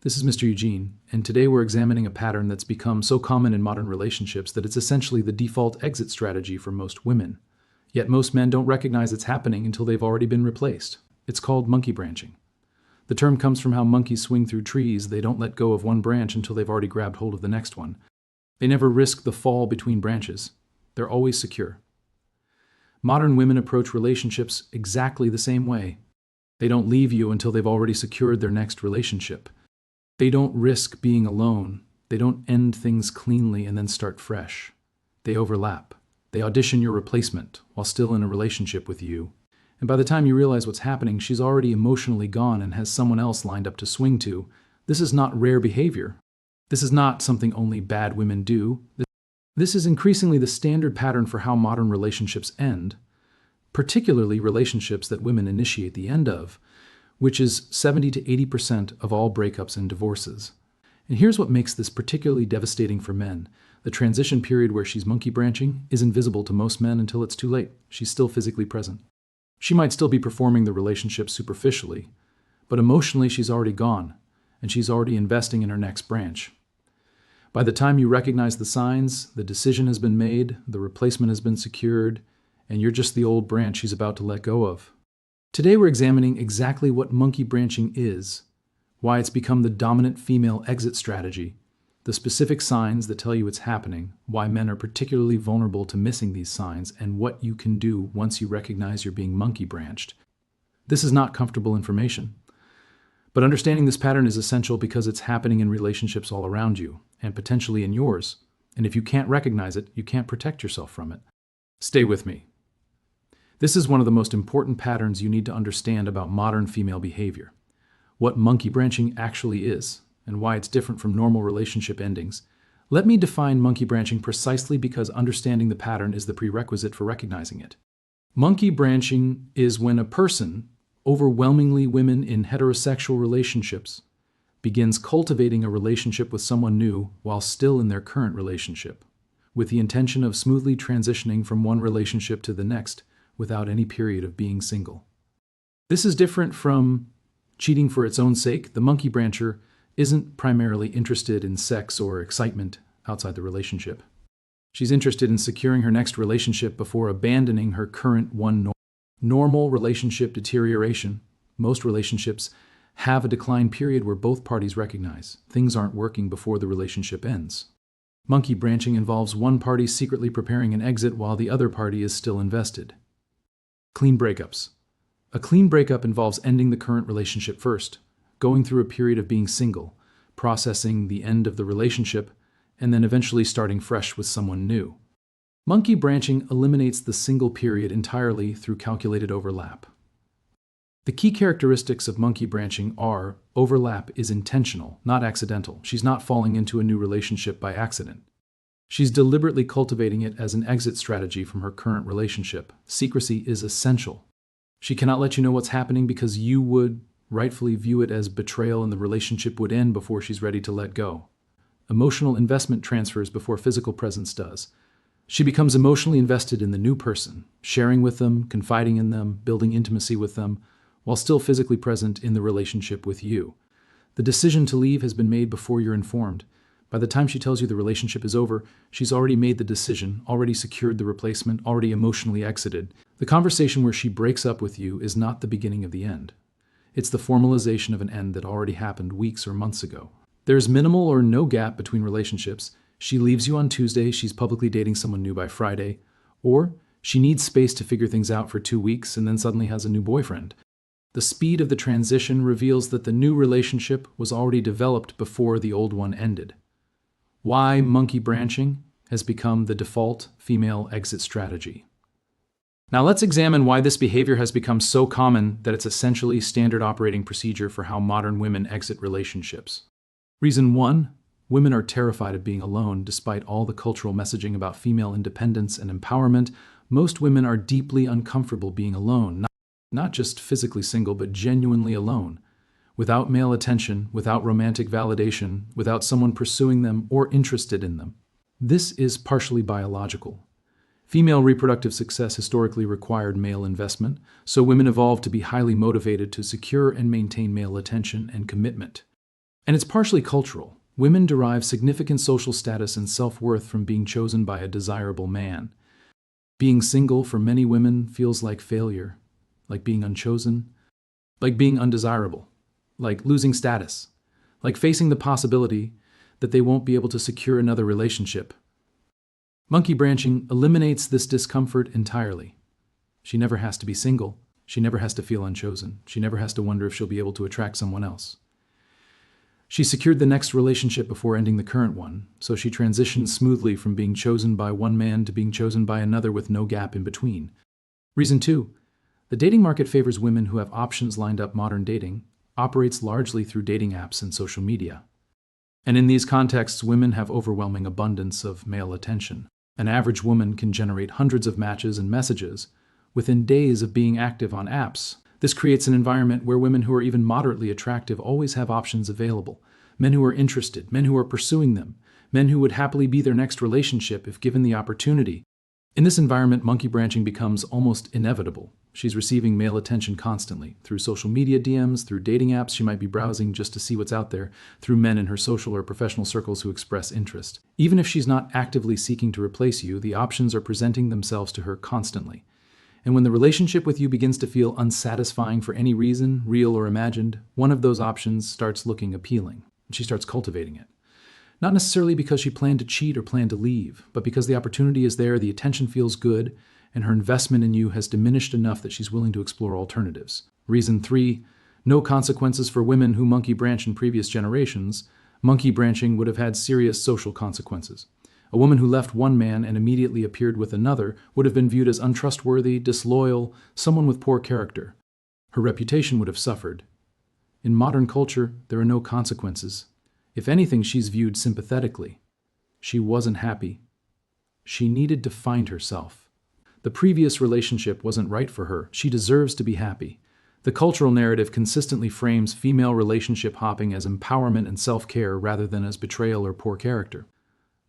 This is Mr. Eugene, and today we're examining a pattern that's become so common in modern relationships that it's essentially the default exit strategy for most women. Yet most men don't recognize it's happening until they've already been replaced. It's called monkey branching. The term comes from how monkeys swing through trees. They don't let go of one branch until they've already grabbed hold of the next one. They never risk the fall between branches. They're always secure. Modern women approach relationships exactly the same way. They don't leave you until they've already secured their next relationship. They don't risk being alone. They don't end things cleanly and then start fresh. They overlap. They audition your replacement while still in a relationship with you. And by the time you realize what's happening, she's already emotionally gone and has someone else lined up to swing to. This is not rare behavior. This is not something only bad women do. This is increasingly the standard pattern for how modern relationships end, particularly relationships that women initiate the end of, which is 70 to 80% of all breakups and divorces. And here's what makes this particularly devastating for men. The transition period where she's monkey branching is invisible to most men until it's too late. She's still physically present. She might still be performing the relationship superficially, but emotionally she's already gone, and she's already investing in her next branch. By the time you recognize the signs, the decision has been made, the replacement has been secured, and you're just the old branch she's about to let go of. Today we're examining exactly what monkey branching is, why it's become the dominant female exit strategy, the specific signs that tell you it's happening, why men are particularly vulnerable to missing these signs, and what you can do once you recognize you're being monkey branched. This is not comfortable information, but understanding this pattern is essential because it's happening in relationships all around you, and potentially in yours, and if you can't recognize it, you can't protect yourself from it. Stay with me. This is one of the most important patterns you need to understand about modern female behavior. What monkey branching actually is, and why it's different from normal relationship endings. Let me define monkey branching precisely because understanding the pattern is the prerequisite for recognizing it. Monkey branching is when a person, overwhelmingly women in heterosexual relationships, begins cultivating a relationship with someone new while still in their current relationship, with the intention of smoothly transitioning from one relationship to the next without any period of being single. This is different from cheating for its own sake. The monkey brancher isn't primarily interested in sex or excitement outside the relationship. She's interested in securing her next relationship before abandoning her current one. Normal relationship deterioration. Most relationships have a decline period where both parties recognize things aren't working before the relationship ends. Monkey branching involves one party secretly preparing an exit while the other party is still invested. Clean breakups. A clean breakup involves ending the current relationship first, going through a period of being single, processing the end of the relationship, and then eventually starting fresh with someone new. Monkey branching eliminates the single period entirely through calculated overlap. The key characteristics of monkey branching are overlap is intentional, not accidental. She's not falling into a new relationship by accident. She's deliberately cultivating it as an exit strategy from her current relationship. Secrecy is essential. She cannot let you know what's happening because you would rightfully view it as betrayal and the relationship would end before she's ready to let go. Emotional investment transfers before physical presence does. She becomes emotionally invested in the new person, sharing with them, confiding in them, building intimacy with them, while still physically present in the relationship with you. The decision to leave has been made before you're informed. By the time she tells you the relationship is over, she's already made the decision, already secured the replacement, already emotionally exited. The conversation where she breaks up with you is not the beginning of the end. It's the formalization of an end that already happened weeks or months ago. There's minimal or no gap between relationships. She leaves you on Tuesday, she's publicly dating someone new by Friday, or she needs space to figure things out for 2 weeks and then suddenly has a new boyfriend. The speed of the transition reveals that the new relationship was already developed before the old one ended. Why monkey branching has become the default female exit strategy. Now let's examine why this behavior has become so common that it's essentially standard operating procedure for how modern women exit relationships. Reason 1, women are terrified of being alone. Despite all the cultural messaging about female independence and empowerment, most women are deeply uncomfortable being alone, not just physically single, but genuinely alone. Without male attention, without romantic validation, without someone pursuing them or interested in them. This is partially biological. Female reproductive success historically required male investment, so women evolved to be highly motivated to secure and maintain male attention and commitment. And it's partially cultural. Women derive significant social status and self-worth from being chosen by a desirable man. Being single for many women feels like failure, like being unchosen, like being undesirable, like losing status, like facing the possibility that they won't be able to secure another relationship. Monkey branching eliminates this discomfort entirely. She never has to be single. She never has to feel unchosen. She never has to wonder if she'll be able to attract someone else. She secured the next relationship before ending the current one, so she transitioned smoothly from being chosen by one man to being chosen by another with no gap in between. Reason 2. The dating market favors women who have options lined up. Modern dating operates largely through dating apps and social media. And in these contexts, women have overwhelming abundance of male attention. An average woman can generate hundreds of matches and messages within days of being active on apps. This creates an environment where women who are even moderately attractive always have options available. Men who are interested, men who are pursuing them, men who would happily be their next relationship if given the opportunity. In this environment, monkey branching becomes almost inevitable. She's receiving male attention constantly, through social media DMs, through dating apps she might be browsing just to see what's out there, through men in her social or professional circles who express interest. Even if she's not actively seeking to replace you, the options are presenting themselves to her constantly. And when the relationship with you begins to feel unsatisfying for any reason, real or imagined, one of those options starts looking appealing, and she starts cultivating it. Not necessarily because she planned to cheat or planned to leave, but because the opportunity is there, the attention feels good, and her investment in you has diminished enough that she's willing to explore alternatives. Reason 3, no consequences for women who monkey branch in previous generations. Monkey branching would have had serious social consequences. A woman who left one man and immediately appeared with another would have been viewed as untrustworthy, disloyal, someone with poor character. Her reputation would have suffered. In modern culture, there are no consequences. If anything, she's viewed sympathetically. She wasn't happy. She needed to find herself. The previous relationship wasn't right for her. She deserves to be happy. The cultural narrative consistently frames female relationship hopping as empowerment and self-care rather than as betrayal or poor character.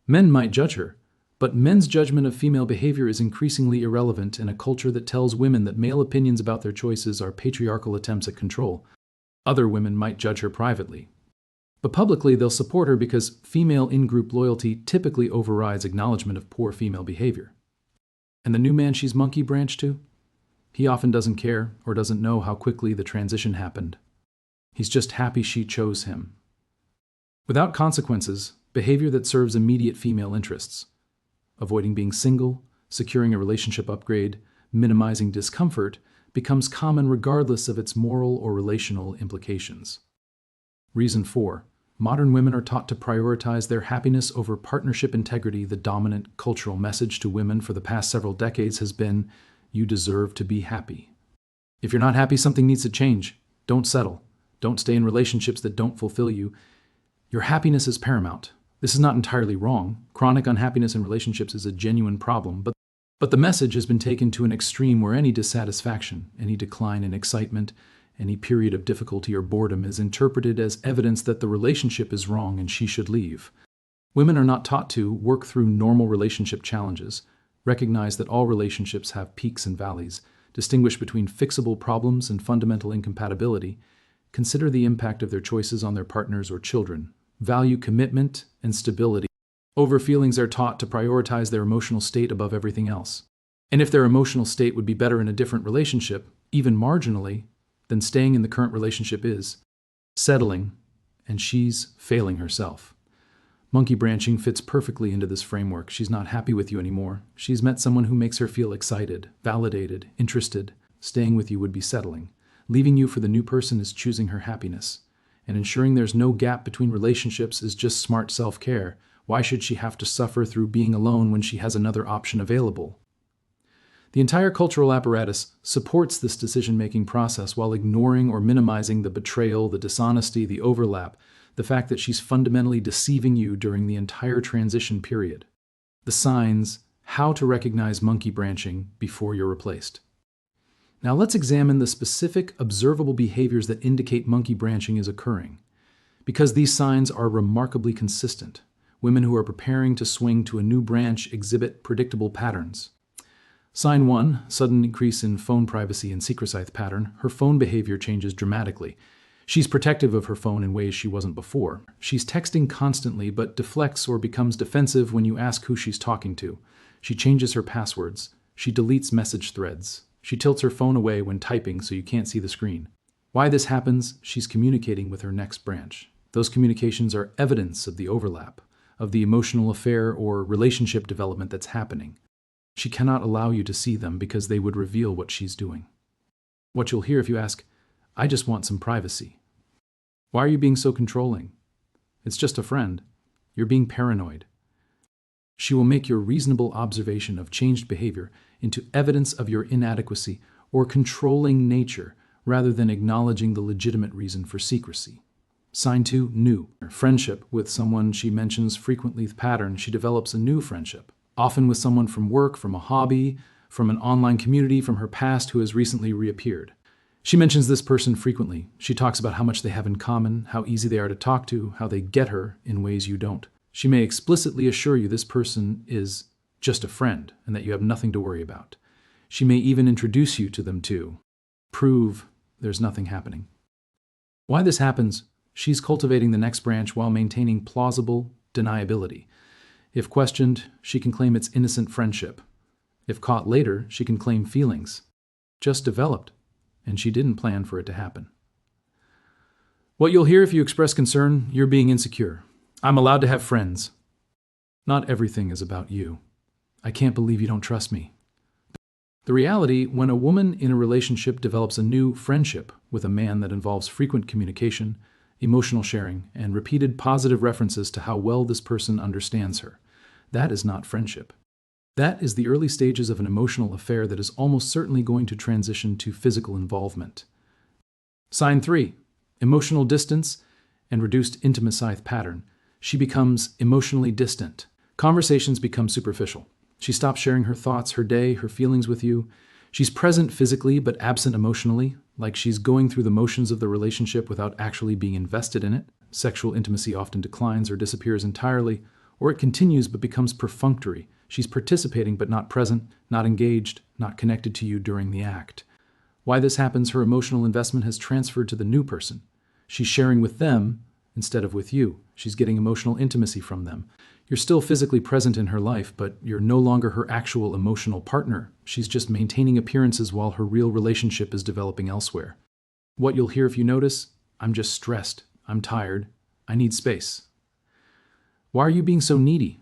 Men might judge her, but men's judgment of female behavior is increasingly irrelevant in a culture that tells women that male opinions about their choices are patriarchal attempts at control. Other women might judge her privately, but publicly they'll support her because female in-group loyalty typically overrides acknowledgement of poor female behavior. And the new man she's monkey branched to? He often doesn't care or doesn't know how quickly the transition happened. He's just happy she chose him. Without consequences, behavior that serves immediate female interests, avoiding being single, securing a relationship upgrade, minimizing discomfort, becomes common regardless of its moral or relational implications. Reason 4. Modern women are taught to prioritize their happiness over partnership integrity. The dominant cultural message to women for the past several decades has been, you deserve to be happy. If you're not happy, something needs to change. Don't settle. Don't stay in relationships that don't fulfill you. Your happiness is paramount. This is not entirely wrong. Chronic unhappiness in relationships is a genuine problem, but the message has been taken to an extreme where any dissatisfaction, any decline in excitement, any period of difficulty or boredom is interpreted as evidence that the relationship is wrong and she should leave. Women are not taught to work through normal relationship challenges, recognize that all relationships have peaks and valleys, distinguish between fixable problems and fundamental incompatibility, consider the impact of their choices on their partners or children, value commitment and stability. Over feelings are taught to prioritize their emotional state above everything else. And if their emotional state would be better in a different relationship, even marginally, then staying in the current relationship is settling, and she's failing herself. Monkey branching fits perfectly into this framework. She's not happy with you anymore. She's met someone who makes her feel excited, validated, interested. Staying with you would be settling. Leaving you for the new person is choosing her happiness. And ensuring there's no gap between relationships is just smart self-care. Why should she have to suffer through being alone when she has another option available? The entire cultural apparatus supports this decision-making process while ignoring or minimizing the betrayal, the dishonesty, the overlap, the fact that she's fundamentally deceiving you during the entire transition period. The signs, how to recognize monkey branching before you're replaced. Now let's examine the specific observable behaviors that indicate monkey branching is occurring. Because these signs are remarkably consistent, women who are preparing to swing to a new branch exhibit predictable patterns. Sign 1, sudden increase in phone privacy and secret pattern. Her phone behavior changes dramatically. She's protective of her phone in ways she wasn't before. She's texting constantly but deflects or becomes defensive when you ask who she's talking to. She changes her passwords. She deletes message threads. She tilts her phone away when typing so you can't see the screen. Why this happens? She's communicating with her next branch. Those communications are evidence of the overlap, of the emotional affair or relationship development that's happening. She cannot allow you to see them because they would reveal what she's doing. What you'll hear if you ask, "I just want some privacy." Why are you being so controlling? It's just a friend. You're being paranoid. She will make your reasonable observation of changed behavior into evidence of your inadequacy or controlling nature rather than acknowledging the legitimate reason for secrecy. Sign 2, new. Friendship with someone she mentions frequently. Pattern, she develops a new friendship, often with someone from work, from a hobby, from an online community, from her past who has recently reappeared. She mentions this person frequently. She talks about how much they have in common, how easy they are to talk to, how they get her in ways you don't. She may explicitly assure you this person is just a friend and that you have nothing to worry about. She may even introduce you to them to prove there's nothing happening. Why this happens? She's cultivating the next branch while maintaining plausible deniability. If questioned, she can claim it's innocent friendship. If caught later, she can claim feelings just developed, and she didn't plan for it to happen. What you'll hear if you express concern, you're being insecure. I'm allowed to have friends. Not everything is about you. I can't believe you don't trust me. The reality, when a woman in a relationship develops a new friendship with a man that involves frequent communication, emotional sharing, and repeated positive references to how well this person understands her, that is not friendship. That is the early stages of an emotional affair that is almost certainly going to transition to physical involvement. Sign 3, emotional distance and reduced intimacy pattern. She becomes emotionally distant. Conversations become superficial. She stops sharing her thoughts, her day, her feelings with you. She's present physically but absent emotionally, like she's going through the motions of the relationship without actually being invested in it. Sexual intimacy often declines or disappears entirely, or it continues but becomes perfunctory. She's participating but not present, not engaged, not connected to you during the act. Why this happens? Her emotional investment has transferred to the new person. She's sharing with them instead of with you. She's getting emotional intimacy from them. You're still physically present in her life, but you're no longer her actual emotional partner. She's just maintaining appearances while her real relationship is developing elsewhere. What you'll hear if you notice, I'm just stressed. I'm tired. I need space. Why are you being so needy?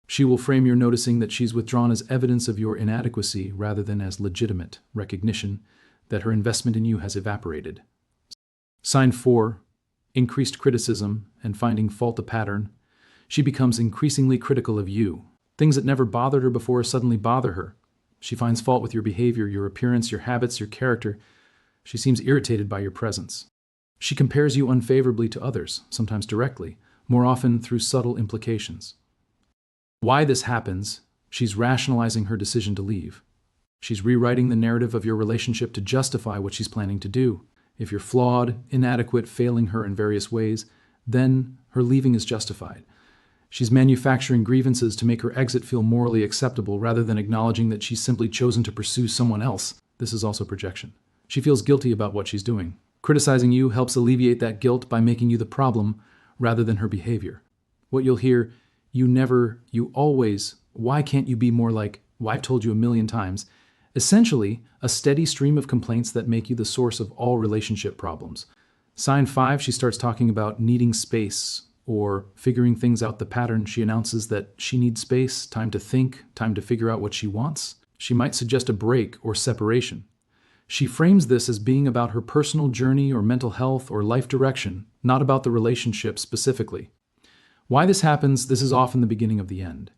She will frame your noticing that she's withdrawn as evidence of your inadequacy rather than as legitimate recognition that her investment in you has evaporated. Sign 4, increased criticism and finding fault a pattern. She becomes increasingly critical of you. Things that never bothered her before suddenly bother her. She finds fault with your behavior, your appearance, your habits, your character. She seems irritated by your presence. She compares you unfavorably to others, sometimes directly, more often through subtle implications. Why this happens? She's rationalizing her decision to leave. She's rewriting the narrative of your relationship to justify what she's planning to do. If you're flawed, inadequate, failing her in various ways, then her leaving is justified. She's manufacturing grievances to make her exit feel morally acceptable rather than acknowledging that she's simply chosen to pursue someone else. This is also projection. She feels guilty about what she's doing. Criticizing you helps alleviate that guilt by making you the problem rather than her behavior. What you'll hear, you always, why can't you be more like, well, I've told you a million times. Essentially, a steady stream of complaints that make you the source of all relationship problems. Sign 5, she starts talking about needing space or figuring things out. The pattern, she announces that she needs space, time to think, time to figure out what she wants. She might suggest a break or separation. She frames this as being about her personal journey or mental health or life direction, not about the relationship specifically. Why this happens? This is often the beginning of the end.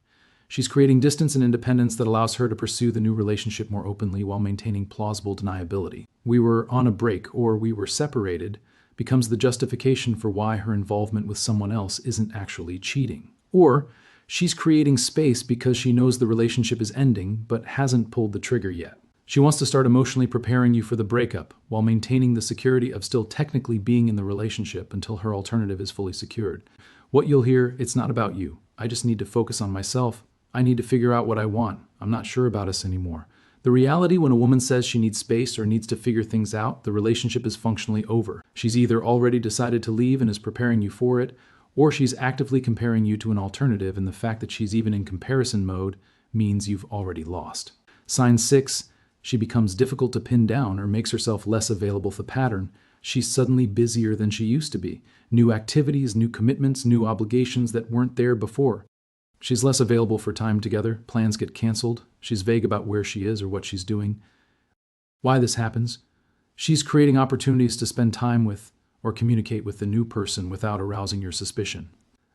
She's creating distance and independence that allows her to pursue the new relationship more openly while maintaining plausible deniability. We were on a break or we were separated becomes the justification for why her involvement with someone else isn't actually cheating. Or she's creating space because she knows the relationship is ending but hasn't pulled the trigger yet. She wants to start emotionally preparing you for the breakup while maintaining the security of still technically being in the relationship until her alternative is fully secured. What you'll hear, it's not about you. I just need to focus on myself. I need to figure out what I want. I'm not sure about us anymore. The reality when a woman says she needs space or needs to figure things out, the relationship is functionally over. She's either already decided to leave and is preparing you for it, or she's actively comparing you to an alternative, and the fact that she's even in comparison mode means you've already lost. Sign 6, she becomes difficult to pin down or makes herself less available for pattern. She's suddenly busier than she used to be. New activities, new commitments, new obligations that weren't there before. She's less available for time together, plans get canceled, she's vague about where she is or what she's doing. Why this happens? She's creating opportunities to spend time with or communicate with the new person without arousing your suspicion.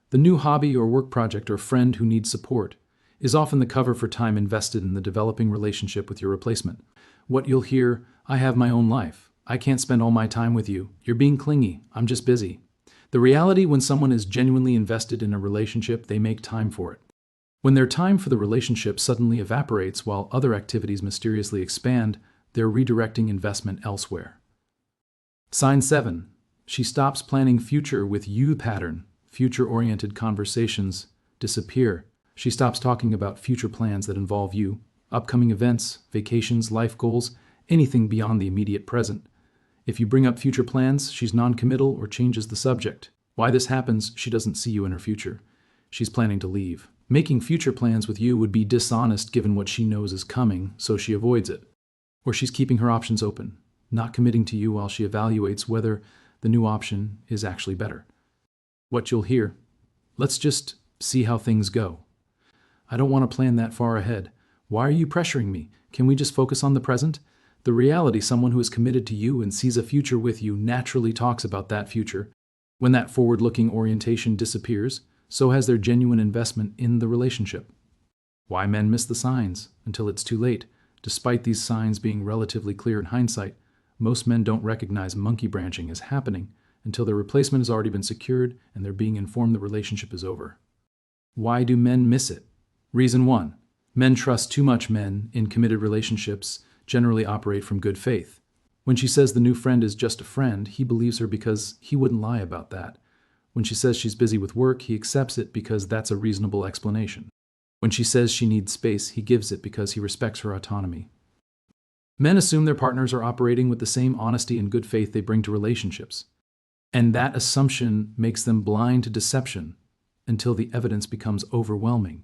The new hobby or work project or friend who needs support is often the cover for time invested in the developing relationship with your replacement. What you'll hear, I have my own life. I can't spend all my time with you. You're being clingy. I'm just busy. The reality when someone is genuinely invested in a relationship, they make time for it. When their time for the relationship suddenly evaporates while other activities mysteriously expand, they're redirecting investment elsewhere. Sign 7. She stops planning future with you pattern. Future-oriented conversations disappear. She stops talking about future plans that involve you, upcoming events, vacations, life goals, anything beyond the immediate present. If you bring up future plans, she's non-committal or changes the subject. Why this happens, she doesn't see you in her future. She's planning to leave. Making future plans with you would be dishonest given what she knows is coming, so she avoids it. Or she's keeping her options open, not committing to you while she evaluates whether the new option is actually better. What you'll hear, let's just see how things go. I don't want to plan that far ahead. Why are you pressuring me? Can we just focus on the present? The reality, someone who is committed to you and sees a future with you naturally talks about that future. When that forward-looking orientation disappears, so has their genuine investment in the relationship. Why men miss the signs until it's too late. Despite these signs being relatively clear in hindsight, most men don't recognize monkey branching as happening until their replacement has already been secured and they're being informed the relationship is over. Why do men miss it? Reason 1. Men trust too much. Men in committed relationships generally operate from good faith. When she says the new friend is just a friend, he believes her because he wouldn't lie about that. When she says she's busy with work, he accepts it because that's a reasonable explanation. When she says she needs space, he gives it because he respects her autonomy. Men assume their partners are operating with the same honesty and good faith they bring to relationships. And that assumption makes them blind to deception until the evidence becomes overwhelming.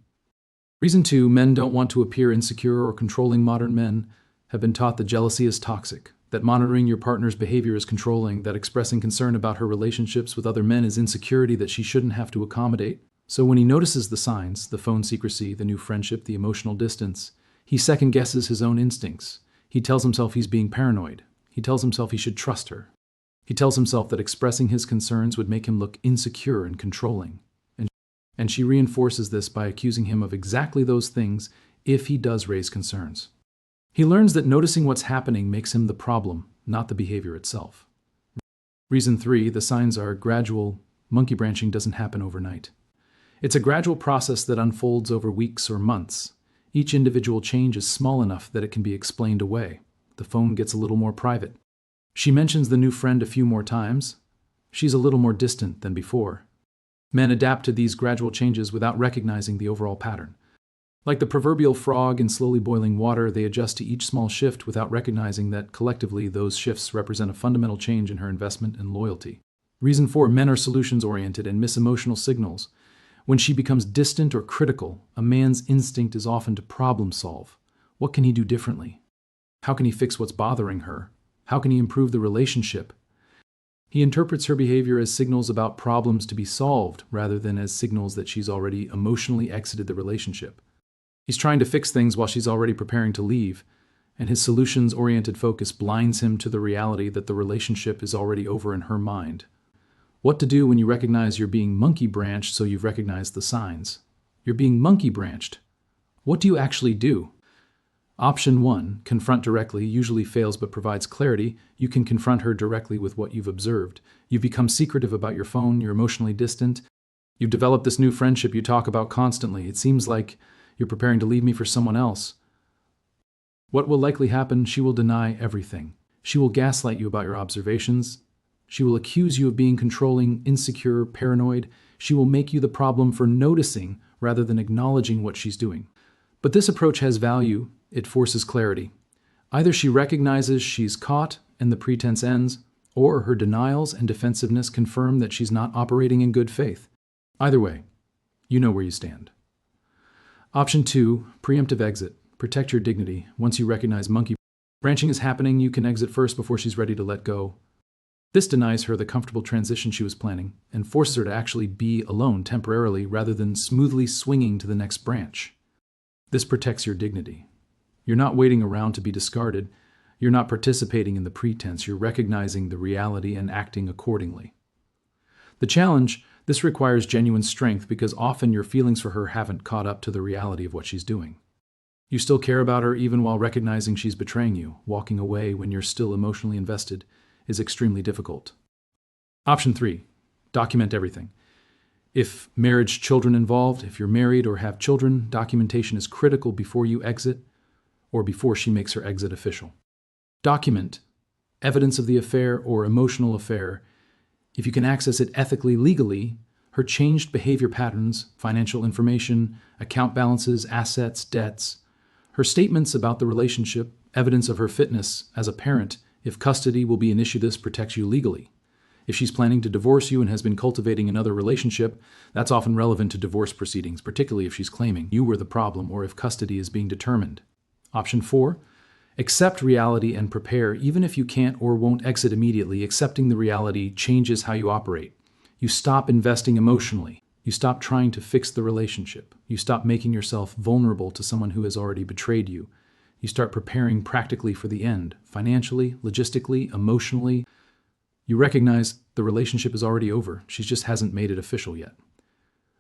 Reason 2, men don't want to appear insecure or controlling. Modern men have been taught that jealousy is toxic, that monitoring your partner's behavior is controlling, that expressing concern about her relationships with other men is insecurity that she shouldn't have to accommodate. So when he notices the signs, the phone secrecy, the new friendship, the emotional distance, he second-guesses his own instincts. He tells himself he's being paranoid. He tells himself he should trust her. He tells himself that expressing his concerns would make him look insecure and controlling. And she reinforces this by accusing him of exactly those things if he does raise concerns. He learns that noticing what's happening makes him the problem, not the behavior itself. Reason 3, the signs are gradual. Monkey branching doesn't happen overnight. It's a gradual process that unfolds over weeks or months. Each individual change is small enough that it can be explained away. The phone gets a little more private. She mentions the new friend a few more times. She's a little more distant than before. Men adapt to these gradual changes without recognizing the overall pattern. Like the proverbial frog in slowly boiling water, they adjust to each small shift without recognizing that collectively those shifts represent a fundamental change in her investment and loyalty. Reason 4, men are solutions-oriented and miss emotional signals. When she becomes distant or critical, a man's instinct is often to problem solve. What can he do differently? How can he fix what's bothering her? How can he improve the relationship? He interprets her behavior as signals about problems to be solved rather than as signals that she's already emotionally exited the relationship. He's trying to fix things while she's already preparing to leave, and his solutions-oriented focus blinds him to the reality that the relationship is already over in her mind. What to do when you recognize you're being monkey-branched so you've recognized the signs? You're being monkey-branched. What do you actually do? Option 1, confront directly, usually fails but provides clarity. You can confront her directly with what you've observed. You've become secretive about your phone, you're emotionally distant. You've developed this new friendship you talk about constantly. It seems like you're preparing to leave me for someone else. What will likely happen? She will deny everything. She will gaslight you about your observations. She will accuse you of being controlling, insecure, paranoid. She will make you the problem for noticing rather than acknowledging what she's doing. But this approach has value. it forces clarity. Either she recognizes she's caught and the pretense ends, or her denials and defensiveness confirm that she's not operating in good faith. Either way, you know where you stand. Option 2, preemptive exit. Protect your dignity. Once you recognize monkey branching is happening, you can exit first before she's ready to let go. This denies her the comfortable transition she was planning and forces her to actually be alone temporarily rather than smoothly swinging to the next branch. This protects your dignity. You're not waiting around to be discarded. You're not participating in the pretense. You're recognizing the reality and acting accordingly. The challenge, this requires genuine strength because often your feelings for her haven't caught up to the reality of what she's doing. You still care about her even while recognizing she's betraying you. Walking away when you're still emotionally invested is extremely difficult. Option 3, document everything. If marriage, children involved, if you're married or have children, documentation is critical before you exit or before she makes her exit official. Document evidence of the affair or emotional affair. If you can access it ethically, legally, her changed behavior patterns, financial information, account balances, assets, debts, her statements about the relationship, evidence of her fitness as a parent. If custody will be an issue, this protects you legally. If she's planning to divorce you and has been cultivating another relationship, that's often relevant to divorce proceedings, particularly if she's claiming you were the problem or if custody is being determined. Option 4, accept reality and prepare. Even if you can't or won't exit immediately, accepting the reality changes how you operate. You stop investing emotionally. You stop trying to fix the relationship. You stop making yourself vulnerable to someone who has already betrayed you. You start preparing practically for the end, financially, logistically, emotionally. You recognize the relationship is already over. She just hasn't made it official yet.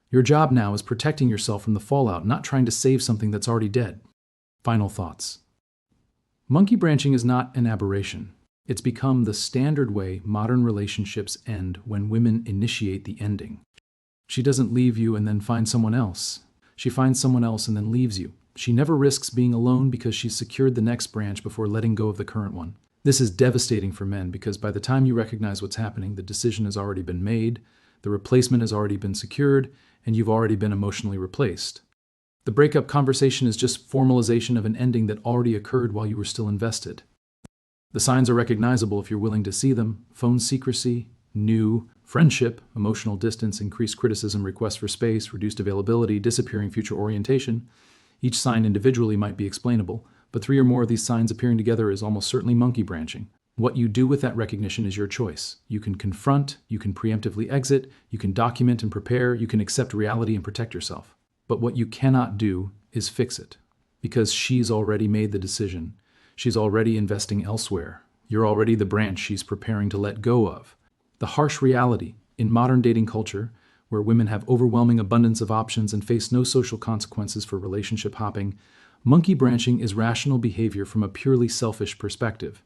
Your job now is protecting yourself from the fallout, not trying to save something that's already dead. Final thoughts. Monkey branching is not an aberration. It's become the standard way modern relationships end when women initiate the ending. She doesn't leave you and then find someone else. She finds someone else and then leaves you. She never risks being alone because she's secured the next branch before letting go of the current one. This is devastating for men because by the time you recognize what's happening, the decision has already been made, the replacement has already been secured, and you've already been emotionally replaced. The breakup conversation is just formalization of an ending that already occurred while you were still invested. The signs are recognizable if you're willing to see them: phone secrecy, new, friendship, emotional distance, increased criticism, request for space, reduced availability, disappearing future orientation. Each sign individually might be explainable, but 3 or more of these signs appearing together is almost certainly monkey branching. What you do with that recognition is your choice. You can confront, you can preemptively exit, you can document and prepare, you can accept reality and protect yourself. But what you cannot do is fix it, because she's already made the decision. She's already investing elsewhere. You're already the branch she's preparing to let go of. The harsh reality in modern dating culture, where women have overwhelming abundance of options and face no social consequences for relationship hopping, monkey branching is rational behavior from a purely selfish perspective.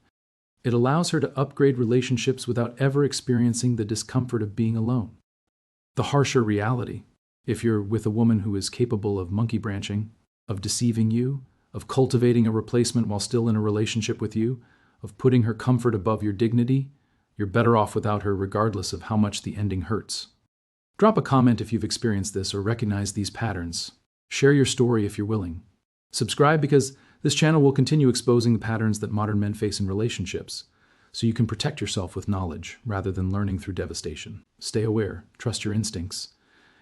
It allows her to upgrade relationships without ever experiencing the discomfort of being alone. The harsher reality, if you're with a woman who is capable of monkey branching, of deceiving you, of cultivating a replacement while still in a relationship with you, of putting her comfort above your dignity, you're better off without her regardless of how much the ending hurts. Drop a comment if you've experienced this or recognize these patterns. Share your story if you're willing. Subscribe because this channel will continue exposing the patterns that modern men face in relationships, so you can protect yourself with knowledge rather than learning through devastation. Stay aware, trust your instincts,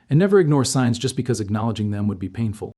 and never ignore signs just because acknowledging them would be painful.